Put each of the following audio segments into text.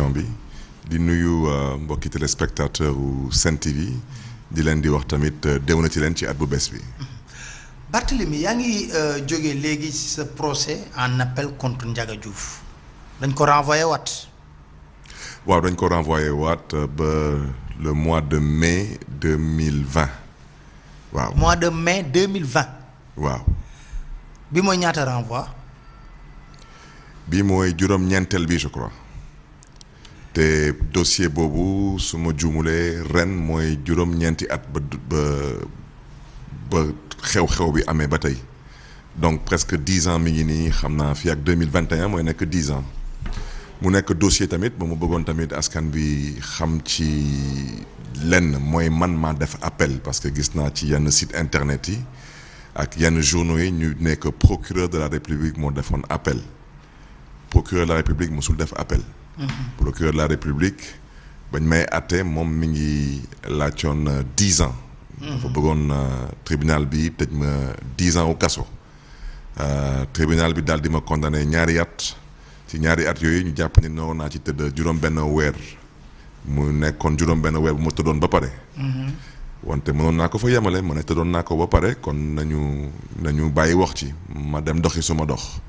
invitation bi di nuyu mbokki téléspectateur u Sen TV di leen di wax tamit déwéna ci leen ci at bu bees bi. Barthélémy yaa ngi jógee léegi ci sa procès en appel contre Ndiaga Diouf dañ ko renvoyé waat. waaw dañ ko renvoyé waat ba le mois de mai 2020 waaw. mois de mai 2020. waaw. bi mooy ñaata renvoi. bi mooy juróom-ñeenteel bi je crois te dossier boobu su ma juumulee ren mooy juróom-ñeenti at ba xew-xew bi amee ba tey donc presque 10 ans mi ngi nii xam naa fii ak 2021 mooy nekk 10 ans mu nekk dossier tamit ba mu bëggoon tamit askan bi xam ci lenn mooy man maa def appel parce que gis naa ci yenn site internet yi ak yenn journaux yi ñu nekk procureur de la République moo defoon appel procureur de la République mosul def appel. Procureur de la République bañ may àtte moom mi ngi laajoon 10 ans. dafa bëggoon tribunal bi tëj ma 10 ans au kaso. Tribunal bi daal di ma condamné ñaari at ci ñaari at yooyu ñu jàpp ni noonu naa ci tëdd juróom-benn weer mu nekkoon juróom-benn weer bu ma tëddoon ba pare. wante mënoon naa ko fa yemale ma ne tëddoon naa ko ba pare kon nañu bàyyi wax ci ma dem doxi suma dox.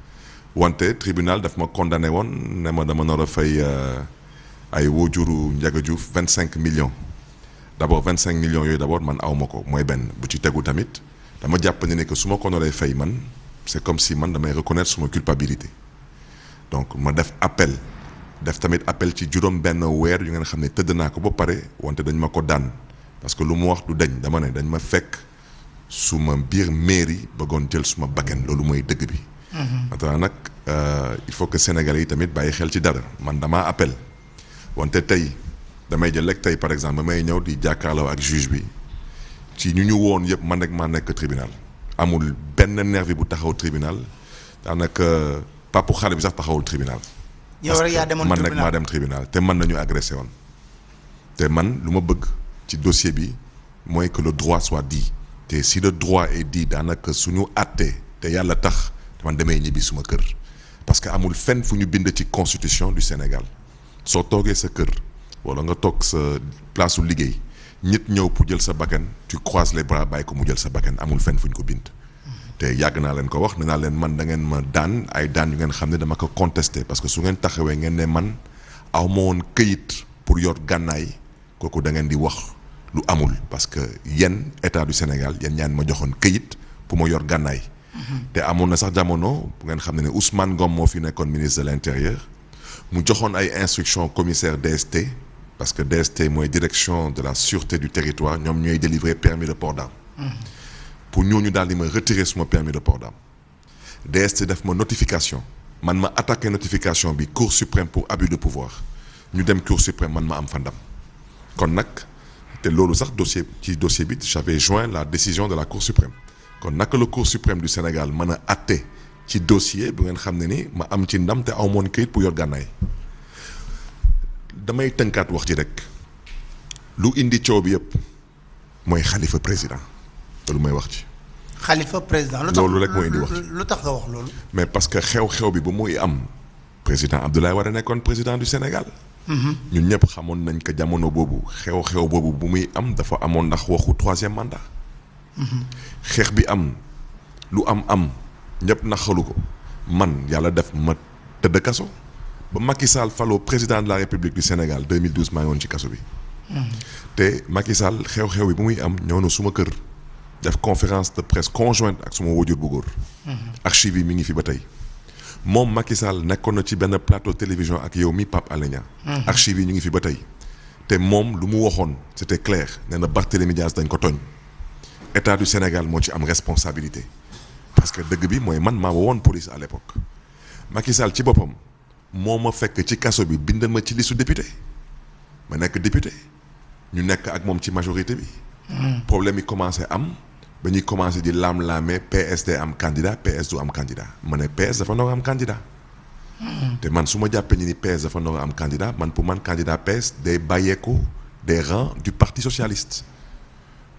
wante tribunal daf ma condamné woon ne ma dama nar a fay ay waajuru Ndiaga Diouf 25 millions d'abord 25 millions yooyu d'abord man aw ma ko mooy benn bu ci tegu tamit dama jàpp ne que su ma ko naree fay man c'est comme si man damay reconnaître suma culpabilité donc ma def tamit appel ci juróom benn weer yu ngeen xam ne tëdd naa ko ba pare wante dañ ma ko daan parce que lu mu wax du dañ dama ne dañ ma fekk suma biir mairie bëggoon jël suma bakken loolu mooy dëgg bi. maintenant nag il faut que Sénégalais yi tamit bàyyi xel ci dara man damaa appel wante tey damay jël rek tey par exemple may ñëw di jàkkaarloo ak juge bi ci ñu woon yëpp man rek maa nekk tribunal amul benn nervi bu taxaw tribunal daanaka papu xale bi sax taxawul tribunal. yow rek yaa demoon man tribunal rek maa dem tribunal te man nañu agressé woon te man lu ma bëgg ci dossier bi mooy que le droit soit dit te si le droit est dit daanaka suñu àttee te yàlla tax. man damay ñibbi suma kër parce que amul fenn fu ñu bind ci constitution du Sénégal soo toogee sa kër wala nga toog sa place su liggéey nit ñëw pour jël sa bakkan tu croises les bras bàyyi ko mu jël sa bakkan amul fenn fu ñu ko bind. te yàgg naa leen ko wax nee naa leen man da ngeen ma daan ay daan yu ngeen xam ne dama ko contesté parce que su ngeen taxawee ngeen ne man aw ma woon këyit pour yor gànnaay kooku da ngeen di wax lu amul parce que yéen état du Sénégal yéen ñaan ma joxoon këyit pour ma yor gànnaay. te amoon na sax jamono bu ngeen xam ne Ousmane Ngom moo fi nekkoon ministre de l'intérieur mu joxoon ay instructions commissaire DST parce que DST mooy direction de la sûreté du territoire ñoom ñooy délivrer permis de port d'arme pour ñooñu daal di ma retirer suma permis de port d'arme DST def ma notification man ma attaqué notification bi Cour suprême pour abus de pouvoir ñu dem Cour suprême man ma am fa ndam kon nag te loolu sax dossier bi j'avais joint la décision de la Cour suprême kon naka la Cour suprême du Sénégal mën a àtte ci dossier bu ngeen xam ne ni ma am ci ndam te aw moon kayit pour yor gànnaay damay tënkaat wax ci rek lu indi coow bi yëpp mooy Khalifa président loolu may wax ci. Khalifa président loolu rek moo indi wax ci lu tax nga wax loolu. mais parce que xew-xew bi ba muy am président Abdoulaye Wade nekkoon président du Sénégal. ñun ñëpp xamoon nañ ko jamono boobu xew-xew boobu bu muy am dafa amoon ndax waxu 3e mandat. xeex bi am lu am ñëpp naxalu ko man yàlla def ma tëdd kaso ba Macky Sall faloo président de la République du Sénégal 2012 maa ngi woon ci kaso bi. te Macky Sall xew-xew bi bu muy am ñëw na suma kër def conférence de presse conjointe ak suma wajur bu góor. archive yi mi ngi fi ba tey moom Macky Sall nekkoon na ci benn plateau télévision ak yow mi Pape Alé Niang. archive yi ñu ngi fi ba tey te moom lu mu waxoon c'était clair nee na Barthélémy Dias dañ ko tooñ. État du Sénégal moo ci am responsabilité parce que dëgg bi mooy man maa woon police à l'époque Macky Sall ci boppam moo ma fekk ci kaso bi bind ma ci listu député ma nekk député ñu nekk ak moom ci majorité bi. problème yi commencé am ba ñuy commencé di laam-laamee PSD am candidat PS du am candidat ma ne PS dafa noo am candidat. te man su ma jàppee ni PS dafa noo am candidat man pour man candidat PS day bàyyeeku des rangs du parti socialiste.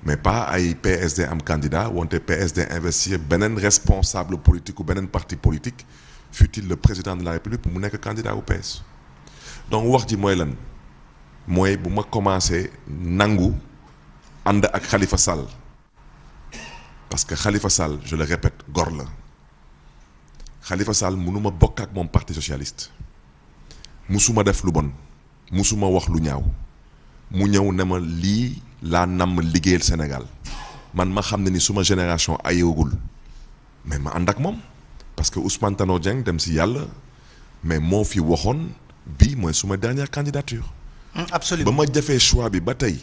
mais pas ay PSD am candidat wante PSD investir beneen responsable politique ou beneen parti politique fut-il le président de la République pour mu nekk candidat au PS donc wax ji mooy lan mooy bu ma commencé nangu ànd ak Khalifa Sall parce que Khalifa Sall je le répète gor la Khalifa Sall mënuma bokk ak moom parti socialiste musuma def lu bon musuma wax lu ñaaw mu ñëw ne ma lii laa namm liggéeyal Sénégal man ma xam ne ni suma génération ayewagul mais ma ànd ak moom parce que Ousmane Tanor Dieng dem si yàlla mais moo fi waxoon bii mooy suma dernière candidature. Absolument ba ma jafee choix bi ba tey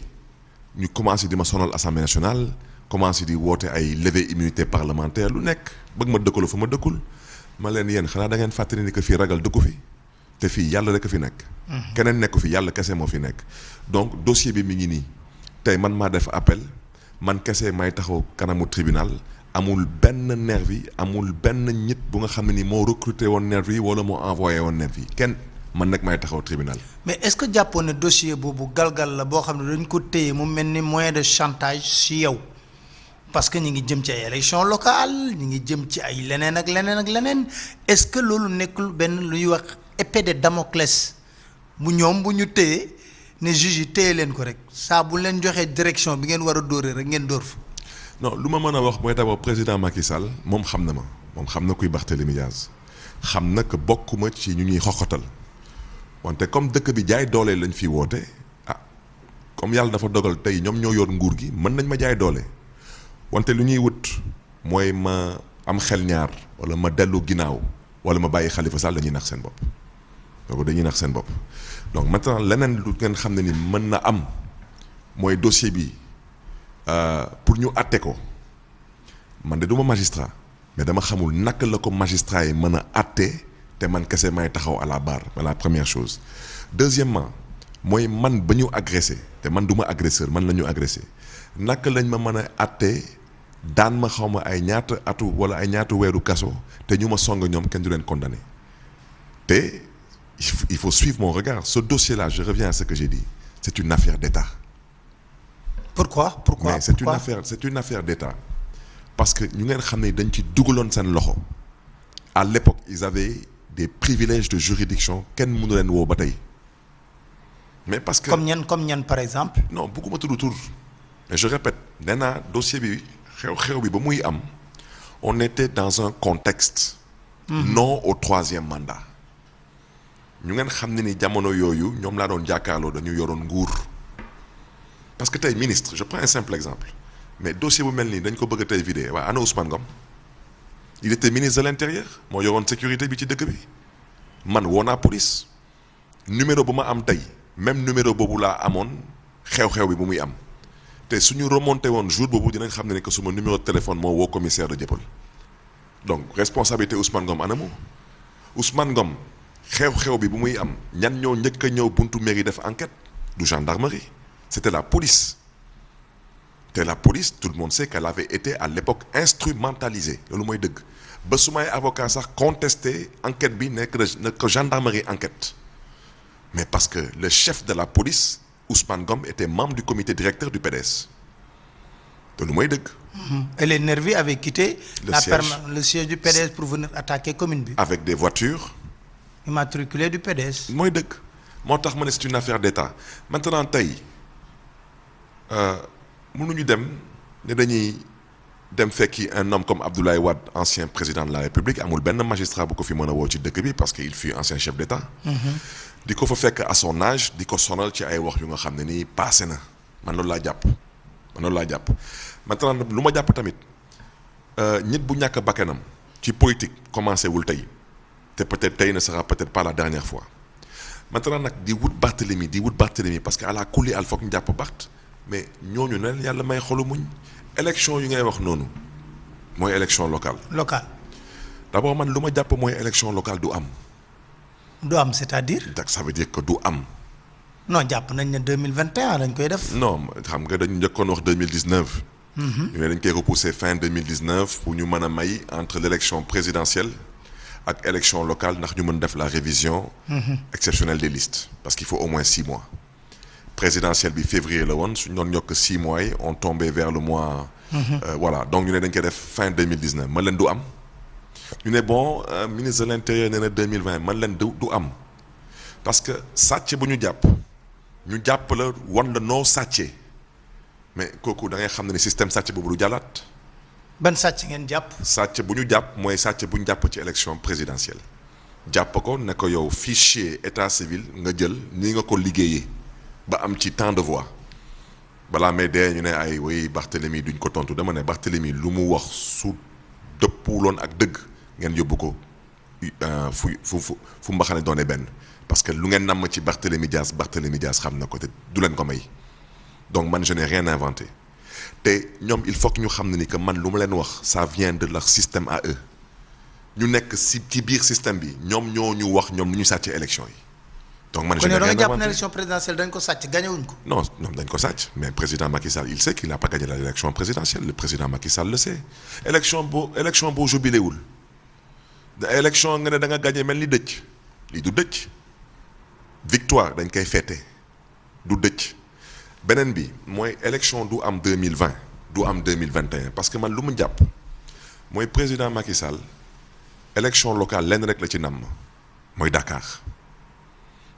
ñu commencé di ma sonal assemblée nationale commencé di woote ay levée immunité parlementaire lu nekk bëgg ma dëkkaloo fa ma dëkkul ma leen yéen xanaa da ngeen fàttali ni que fii ragal dëkku fi te fii yàlla rek a fi nekk. keneen nekku fi yàlla kese moo fi nekk. donc dossier bi mi ngi nii tey man maa def appel man kese may taxaw kanamu tribunal amul benn nervi amul benn nit bu nga xam ne ni moo recruté woon nervi wala moo envoyé woon nervi kenn man nag may taxaw tribunal. mais est-ce que jàppoon ne dossier boobu galgal la boo xam ne dañ ko téye mu mel ni moyen de chantage si yow parce que ñi ngi jëm ci ay élections locales ñi ngi jëm ci ay leneen ak leneen ak leneen est-ce que loolu nekkul benn lu ñuy wax épée de Damoclès bu ñoom bu ñu téye ne juge yi téye leen ko rek saa bu leen joxee direction bi ngeen war a dóoree rek ngeen dóor fa. non lu ma mën a wax mooy d'abord président Macky Sall moom xam na ma moom xam na kuy Barthélémy Dias xam na que bokkuma ci ñu ñuy xoxotal wante comme dëkk bi jaay doole lañ fi woote ah comme yàlla dafa dogal tey ñoom ñoo yor nguur gi mën nañ ma jaay doole wante lu ñuy wut mooy ma am xel ñaar wala ma dellu ginnaaw wala ma bàyyi Khalifa Sall dañuy nax seen bopp donc dañuy nax seen bopp donc maintenant leneen lu ngeen xam ne ni mën na am mooy dossier bi pour ñu àtte ko man de du ma magistrat mais dama xamul naka la ko magistrat yi mën a àtte te man kese may taxaw à la barre la première chose. deuxièmement mooy man ba ñu agressé te man du ma agresseur man la ñu agressé naka lañ ma mën a àtte daan ma xaw ma ay ñaata atu wala ay ñaata weeru kaso te ñu ma song ñoom kenn du leen condamné te il faut suivre mon regard ce dossier-là je reviens à ce que j'ai dit c'est une affaire d'État. Pourquoi mais c'est une affaire d'État parce que ñu ngeen xam ne dañ ci dugaloon seen loxo à l'époque ils avaient des privilèges de juridiction kenn mënu leen woo ba tey mais parce que comme ñan par exemple. non bëgguma tudd tur mais je répète nee naa dossier bi xew bi ba muy am on était dans un contexte non au troisième mandat ñu ngeen xam ne ni jamono yooyu ñoom laa doon jàkkaarloo dañu yoroon nguur parce que tey ministre je prends un simple exemple mais dossier bu mel nii dañ ko bëgg a tey vidé waaye ana Ousmane Ngom il était ministre de l'intérieur moo yoroon sécurité bi ci dëkk bi man woo naa police numéro bu ma am tey même numéro boobu laa amoon xew-xew bi bu muy am te suñu remonté woon jour boobu dinañ xam ne que suma numéro de téléphone moo woo commissaire de Dieuppeul donc responsabilité Ousmane Ngom anamu Ousmane Ngom xew-xew bi bu muy am ñan ñoo njëkk a ñëw buntu mairie def enquête du gendarmerie c'était la police te la police tout le monde sait qu'elle avait été à l'époque instrumentalisée loolu mooy dëgg ba su may avocat sax contesté enquête bi nekk que gendarmerie enquête mais parce que le chef de la police Ousmane Ngom était membre du comité directeur du PDS te lu mooy dëgg. et les nervis avaient quitté le siège du PDS pour venir attaquer commune bi. avec des voitures immatriculées du PDS. mooy dëgg moo tax ma ne c'est une affaire d'État maintenant tey mënuñu dem ne dañuy dem fekki un homme comme Abdoulaye Wade ancien président de la République amul benn magistrat bu ko fi mën a woo ci dëkk bi parce que il fut ancien chef d'État. di ko fa fekk à son âge di ko sonal ci ay wax yu nga xam ne nii passé na man loolu laa jàpp maintenant lu ma jàpp tamit nit bu ñàkk bakkanam ci politique commencé wul tey te peut-être tey ne sera peut-être pas la dernière fois maintenant nag di wut Barthélemy parce que à la kulli al foog ñu jàpp Barth mais ñooñu ne yàlla may xolu muñ élection yu ngay wax noonu mooy élection locale. D'abord man lu ma jàpp mooy élection locale du am. du am c'est-à-dire. donc ça veut dire que du am. non jàpp nañ ne 2021 dañ koy def. non xam nga dañu njëkkoon wax 2019. ñu ne dañ koy repousser fin 2019 pour ñu mën a may entre l'élection présidentielle ak élection locale ndax ñu mën def la révision. exceptionnelle des listes parce qu'il faut au moins 6 mois. présidentielle bi février la woon suñu doon yokk 6 mois yi on tombait vers le mois. voilà donc ñu ne dañ koy def fin 2019 man leen du am. ñu ne bon ministre de l'intérieur nee na 2020 man leen du am parce que sàcc bu ñu jàpp la wan la noo sàccee mais kooku da ngay xam ne ni système sàcc boobu du jàllaat. ban sàcc ngeen jàpp. sàcc bu ñu jàpp mooy sàcc bu ñu jàpp ci élection présidentielle jàpp ko ne ko yow fichier état civil nga jël ni nga ko liggéeyee ba am ci tant de voix balaa may dee ñu ne ay way Barthélemy duñ ko tontu dama ne Barthélemy lu mu wax su dëppuloon ak dëgg ngeen yóbbu ko fu mbaxane doone benn parce que lu ngeen namm ci Barthélemy Dias xam na ko te du leen ko may donc man je n'ai rien inventé te ñoom il faut que ñu xam ne ni que man lu ma leen wax ça vient de leur système à eux ñu nekk ci biir système bi ñoom ñoo ñu wax ñoom lu ñu sàcc élection yi. donc man je n'ai rien inventé. jàpp ne élection présidentielle dañ ko sàcc gagné wuñ ko. non dañ ko sàcc mais président Macky Sall il sait qu'il n'a pas gagné l'élection présidentielle le président Macky Sall le sait élection boo jubilé wul élection nga ne da nga gagné mel ni dëcc lii du dëcc victoire dañ koy fêter du dëcc. beneen bi mooy élection du am 2020 du am 2021 parce que man lu mu jàpp mooy président Macky Sall élection locale lenn rek la ci namm mooy Dakar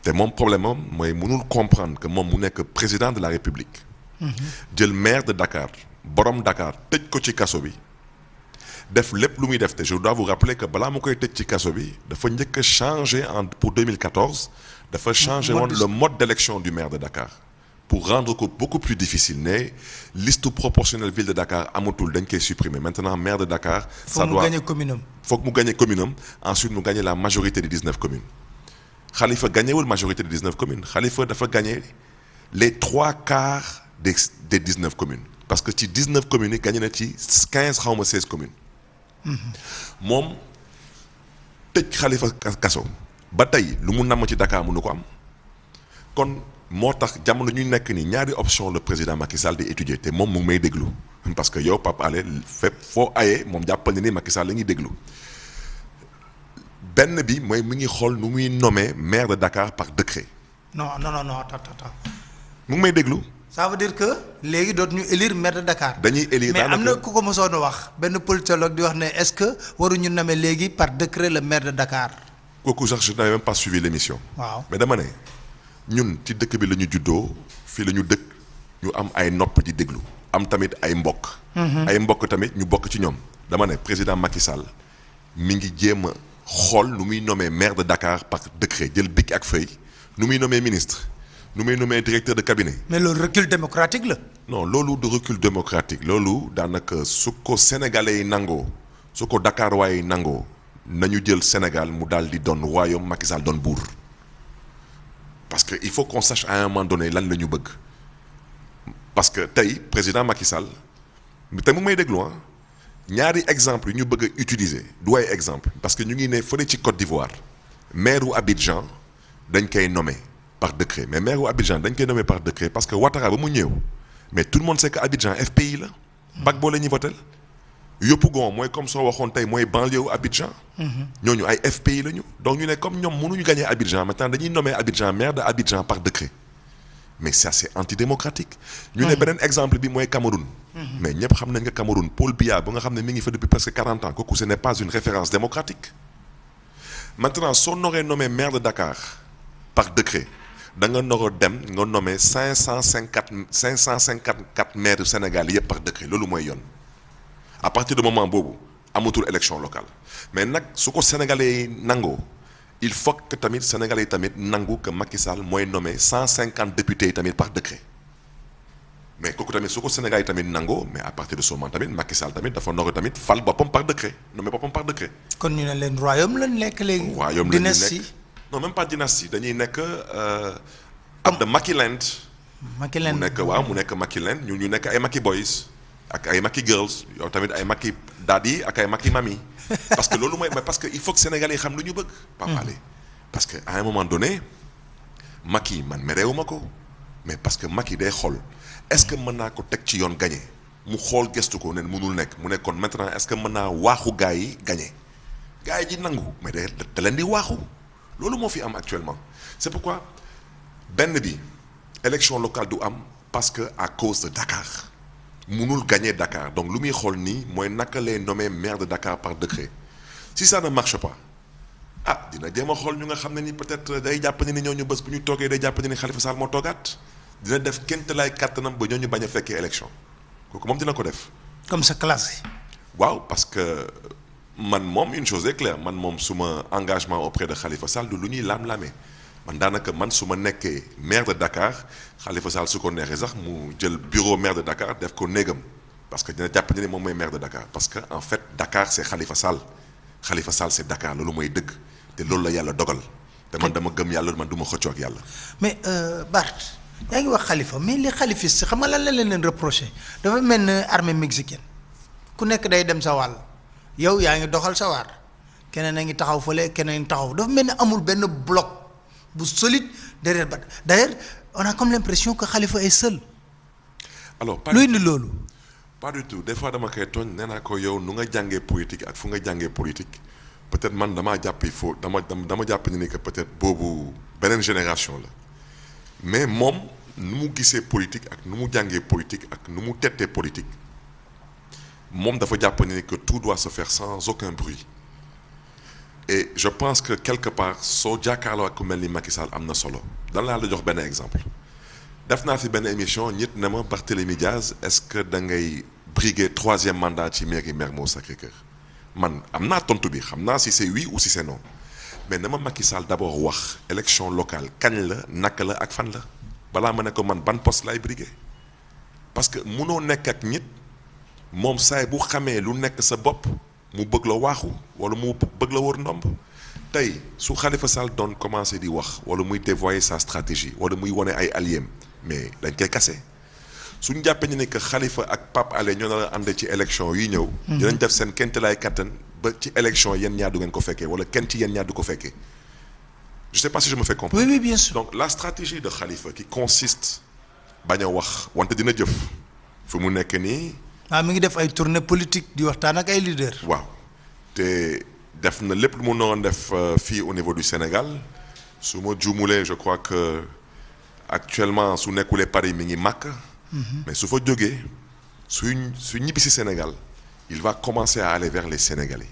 te moom problème am mooy mënul comprendre que moom mu nekk président de la République jël maire de Dakar borom Dakar tëj ko ci kaso bi def lépp lu muy def te je dois vous rappeler que balaa mu koy tëj ci kaso bi dafa njëkk a changer pour 2014 dafa changer woon le mode d'élection du maire de Dakar pour rendre ko beaucoup plus difficile ne liste proportionnelle ville de Dakar amatul dañ koy supprimer maintenant maire de Dakar. ça doit foog mu gagner commune am ensuite mu gagner la majorité des 19 communes. Khalifa gagnewul majorité des 19 communes Khalifa dafa gagner les 3/4 des 19 communes parce que ci 19 communes yi gagné na ci 15 xaw ma 16 communes. moom tëj Khalifa kaso ba tey lu mu namm ci Dakar mënu ko am kon. moo tax jamono ñu nekk ni ñaari option le président Macky Sall di étudier te moom mu ngi may déglu parce que yow Pape Alé fépp foo ayee moom jàppal ni Macky Sall la ñuy déglu benn bi mooy mu ngi xool nu muy nommer maire de Dakar par décret. non attends. mu ngi may déglu. ça veut dire que léegi dootuñu élire maire de Dakar. dañuy élire mais am na ku ko mosoon a wax benn politologue di wax ne est-ce que waruñu nommer léegi par décret le maire de Dakar. kooku sax je n'avais même pas suivi l'émission. waaw mais dama ne. ñun ci dëkk bi la ñu juddoo fii la ñu dëkk ñu am ay nopp di déglu am tamit ay mbokk. ay mbokk tamit ñu bokk ci ñoom. dama ne président Macky Sall mi ngi jéem a xool nu muy nommer maire de Dakar par décret jël bic ak feuille nu muy nommer ministre nu muy nommer directeur de cabinet. mais loolu recul démocratique la. non loolu du recul démocratique loolu daanaka su ko sénégalais yi nangoo su ko Dakar waaye nangoo nañu jël Sénégal mu daal di doon royaume Macky Sall doon buur. parce que il faut qu'on sache à un moment donné lan la ñu bëgg parce que tey président Macky Sall te mu may déglu ñaari exemple yu ñu bëgg a utiliser du ay exemple parce que ñu ngi ne fële ci Côte d'Ivoire maire wu Abidjan dañ koy nommer par décret mais maire wu Abidjan dañ koy nommer par décret parce que Ouattara ba mu ñëw mais tout le monde sait que Abidjan FPI la. Gbagbo la ñuy votel Yopougon mooy comme soo waxoon tey mooy banlieue wu Abidjan. ñooñu ay FPI lañu donc ñu ne comme ñoom mënuñu gagner Abidjan maintenant dañuy nommer Abidjan maire de Abidjan par décret mais ça c'est antidémocratique. ñu ne beneen exemple bi mooy Cameroun. mais ñëpp xam nañ nga Cameroun Paul Biya ba nga xam ne mi ngi fa depuis presque 40 ans kooku ce n'est pas une référence démocratique. maintenant soo noree nommé maire de Dakar par décret da nga noroo dem nga nommé 554 maires du Sénégal yëpp par décret loolu mooy yoon. à partir du moment boobu amatul élection locale mais nag su ko sénégalais yi nangoo il faut que tamit sénégalais yi tamit nangu que Macky Sall mooy nommé 150 députés yi tamit par décret mais kooku tamit su ko sénégalais yi tamit nangoo mais à partir de ce moment tamit Macky Sall tamit dafa noro tamit fal boppam par décret nommé boppam par décret. kon ñu ne leen royaume lañ nekk léegi. royaume lañ nekk non même pas dynastie dañuy nekk ab de Makiland. Makiland mu nekk waaw mu nekk Makiland ñu nekk ay Macky boys. ak ay Macky girls yow tamit ay Macky daddy ak ay Macky mami parce que loolu mooy parce que il faut que Sénégalais yi xam lu ñu bëgg. Pape Alé parce que à un moment donné Macky man mereewuma ko mais parce que Macky day xool est-ce que mën naa ko teg ci yoon gagné mu xool gestu ko ne mënul nekk mu nekkoon maintenant est-ce que mën naa waaxu gars yi gagné gars yi ji nangu mais da leen di waaxu loolu moo fi am actuellement c'est pourquoi benn bi élection locale du am parce que à cause de Dakar. mënul gagner Dakar donc lu muy xool nii mooy naka lay nommer maire de Dakar par décret si ça ne marche pas ah dina jéem a xool ñu nga xam ne ni peut-être day jàpp ni ñooñu bés bu ñu toogee day jàpp ni Khalifa Sall moo toogaat dina def kéem tolluwaay kàttanam ba ñooñu bañ a fekkee élection kooku moom dina ko def. comme sa classe. waaw parce que man moom une chose est claire man moom suma engagement auprès de Khalifa Sall du lu ñuy laam-laamee man daanaka man su ma nekkee maire de Dakar Khalifa Sall su ko neexee sax mu jël bureau maire de Dakar def ko néegam parce que dina jàpp ni moom mooy maire de Dakar parce que en fait Dakar c'est Khalifa Sall c'est Dakar loolu mooy dëgg te loolu la yàlla dogal te man dama gëm yàlla man du ma xëccoo ak yàlla. mais Bart yaa ngi wax Khalifa mais les khalifistes xam nga lan la leen reproché dafa mel ne armée mexicaine ku nekk day dem sa wàll yow yaa ngi doxal sa waar keneen a ngi taxaw fële keneen a ngi taxaw dafa mel ne amul benn bloc bu solide derrière ba d'ailleurs on a comme l'impression que Khalifa est seul. alors luy indi loolu. pas du tout des fois dama koy tooñ nee naa ko yow nu nga jàngee politique ak fu nga jàngee politique peut-être man damaa jàpp il faut dama jàpp ni que peut-être boobu beneen génération la mais moom nu mu gisee politique ak nu mu jàngee politique ak nu mu tettee politique moom dafa jàpp ni que tout doit se faire sans aucun bruit et je pense que quelque part soo jàkkaarloo ak ku mel ni Macky Sall am na solo dan laa la jox benn exemple def naa fi benn émission ñit ne ma Barthélémy Diaz est-ce que da ngay briguer 3e mandat ci mairie Mermoz Sacré-Cœur man am naa tontu bi xam naa si c'est oui ou si c'est non mais na ma Macky Sall d'abord wax élection locale kañ la naka la ak fan la balaa ma ne ko man ban poste lay briguer parce que munoo nekk ak nit moom saay bu xamee lu nekk sa bopp mu bëgg la waaxu wala mu bëgg la wër ndomb tey su Khalifa Sall doon commencer di wax wala muy dévoyer sa stratégie wala muy wane ay alliés mais dañ koy kase suñu jàppee ñu ne que Khalifa ak Pape Alé ñoo na ànd ci élection yi ñëw. dinañ def seen kéemtalaay kattan ba ci élection yéen ñaar du ngeen ko fekkee wala kenn ci yéen ñaar du ko fekkee je sais pas si je me fais comprendre. oui bien sûr. donc la stratégie de Khalifa qui consiste bañ a wax wante dina jëf fu mu nekk nii. mi ngi def ay tournée politique di waxtaan ak ay leaders. waaw te def na lépp lu mu noonu def fii au niveau du Sénégal su ma juumulee je crois que actuellement su nekkulee Paris mi ngi màkk. mais su fa jógee su ñibbisi Sénégal il va commencer à aller vers les Sénégalais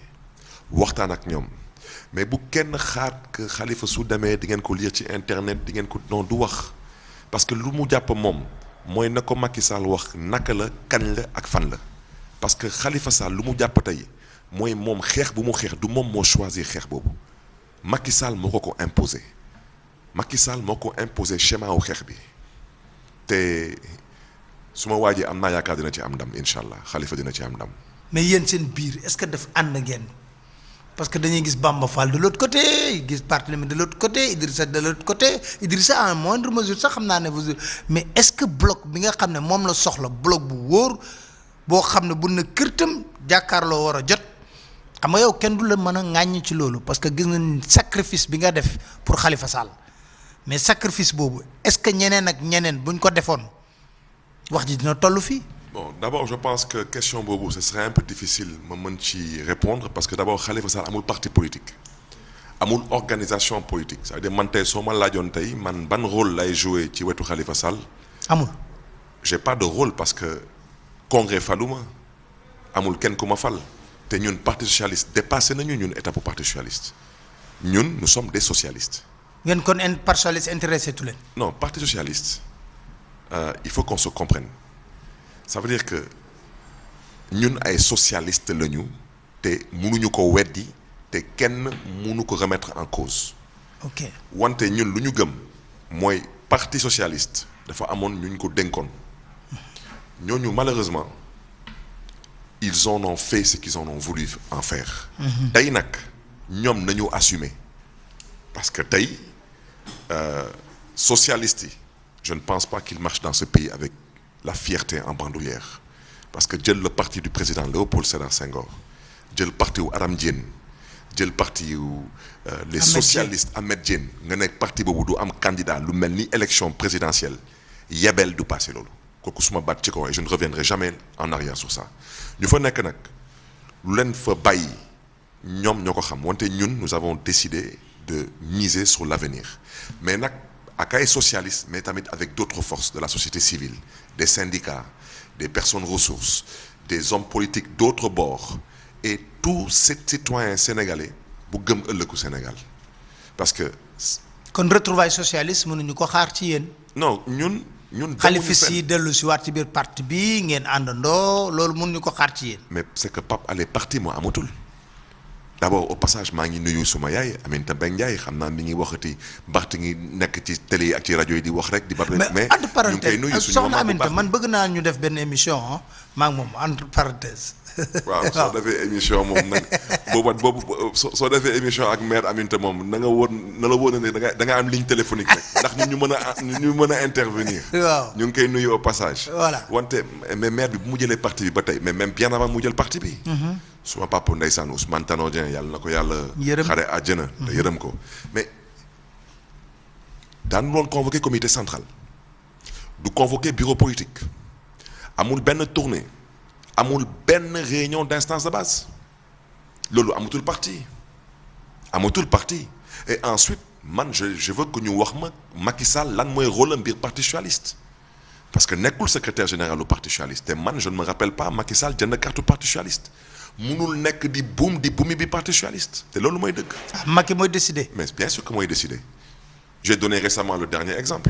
waxtaan ak ñoom mais bu kenn xaar que Khalifa su demee di ngeen ko lire ci internet di ngeen ko non du wax parce que lu mu jàpp moom mooy na ko Macky Sall wax naka la kañ la ak fan la parce que Khalifa Sall lu mu jàpp tey mooy moom xeex bu mu xeex du moom moo choisir xeex boobu Macky Sall moo ko imposé Macky Sall moo ko imposé schéma wu xeex bi te su ma waajee am naa yaakaar dina ci am ndam incha allah Khalifa dina ci am ndam. mais yéen seen biir est-ce que def ànd ngeen parce que dañuy gis Bamba Fall de l'autre côté gis Barthélémy de l'autre côté Idrissa de l'autre côté Idrissa en moindre mesure sax xam naa ne vous mais est-ce que bloc bi nga xam ne moom la soxla bloc bu wóor boo xam ne bu na kërtam jàkkaarloo war a jot xam nga yow kenn du la mën a ŋàññ ci loolu parce que gis nañ sacrifice bi nga def pour Khalifa Sall mais sacrifice boobu est-ce que ñeneen ak ñeneen buñ ko defoon wax ji dina toll fii. bon d'abord je pense que question boobu ce serait un peu difficile ma mën ci répondre parce que d'abord Khalifa Sall amul parti politique amul organisation politique c'est-à-dire man tey soo ma laajoon tey man ban rôle lay jouer ci wetu Khalifa Sall. amul. j'ai pas de rôle parce que congrès faluma amul kenn ku ma fal te ñun parti socialiste dépassé nañu ñun étape parti socialiste ñun nous sommes des socialistes. ngeen kon parti socialiste intéressé tu leen. non parti socialiste il faut qu'on se comprenne. ça veut dire que ñun ay socialiste lañu te mënuñu ko weddi te kenn mënu ko remettre en cause. ok wante ñun lu ñu gëm mooy parti socialiste dafa amoon ñu ko dénkoon ñooñu malheureusement ils en ont fait ce qu'ils en ont voulu en faire. tey nag ñoom nañu assumer parce que tey socialistes yi je ne pense pas qu'ils marchent dans ce pays avec la fierté en bandoulière parce que jël le parti du président Léopold Sédar Senghor jël parti wu Aram Diène jël parti wu les socialistes Ahmed Diène nga nekk parti boobu du am candidat lu mel ni élection présidentielle yebel du passé loolu kooku suma baat ci kaw et je ne reviendrai jamais en arrière sur ça ñu fa nekk nag lu leen fa bàyyi ñoom ñoo ko xam wante ñun nous avons décidé de miser sur l'avenir mais nag ak ay socialistes mais tamit avec d'autres forces de la société civile des syndicats des personnes ressources des hommes politiques d'autres bords et tous ces citoyens sénégalais bu gëm ëllëgu Sénégal parce que. kon retrouvailles socialiste mënuñu ko xaar ci yéen. non ñun. xalifis yi dellu si waat ci biir parti bi ngeen àndandoo loolu mënuñu ko xaar ci yéen. mais c'est que Pape Alé parti moo amatul d'abord au passage maa ngi nuyu suma yaay Aminata Mbengue Ndiaye xam naa mi ngi waxati Barth ngi nekk ci télé yi ak ci rajo yi di wax rek di. mais entre parenthèse soxna Aminata man bëgg naa ñu def benn émission maa ngi moom entre parenthèse. waaw soo defee émission moom nag boobu soo defee émission ak mère Aminata moom na la wóor ne da nga am ligne téléphonique rek ndax ñu mën a intervenir. waaw ñu ngi koy nuyu au passage. voilà wante mais maire bi bu mu jëlee parti bi ba tey mais même bien avant mu jël parti bi. suma papa ndeysaan Ousmane Tanor Dieng yàlla na ko yàlla. xare àjjana te yërëm ko mais daan doon convoqué comité central du convoqué bureau politique amul benn tournée. amul benn réunion d'instance de base loolu amatul parti et ensuite man je veux que ñu wax ma Macky Sall lan mooy rôle am biir parti socialiste parce que nekkul secrétaire général du parti socialiste te man je ne me rappelle pas Macky Sall jënd carte parti socialiste munul nekk di buumi bi parti socialiste te loolu mooy dëgg. Macky mooy décider. mais bien sûr que mooy décider j'ai donné récemment le dernier exemple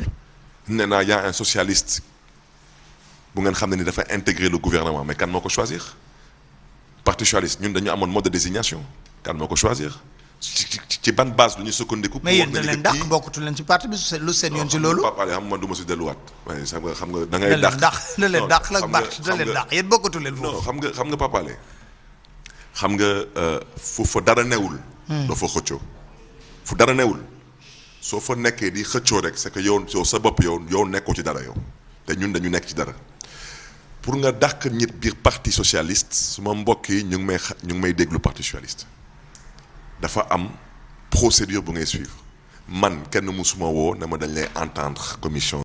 nee naa y a un socialiste. bu ngeen xam ne ni dafa intégrer le gouvernement mais kan moo ko choisir parti socialiste ñun dañu amoon mode de désignation kan moo ko choisir ci ban base lu ñu sukkandiku. mais yéen da leen dàq bokkatu leen ci parti bi lu seen yoon ci loolu. Pape Alé xam man du ma si delluwaat. waaye xam nga da ngay dàq da leen dàq la parti da leen dàq yéen bokkatu leen foofu. non xam nga Pape Alé xam nga fu fa dara newul. doo fa xëccoo fu dara newul soo fa nekkee di xëccoo rek c'est que yow sa bopp yow nekkoo ci dara yow te ñun dañu nekk ci dara. pour nga dàq nit biir parti socialiste suma mbokk yi ñu ngi may déglu parti socialiste dafa am procédure bu ngay suivre man kenn musuma woo ne ma dañ lay entendre commission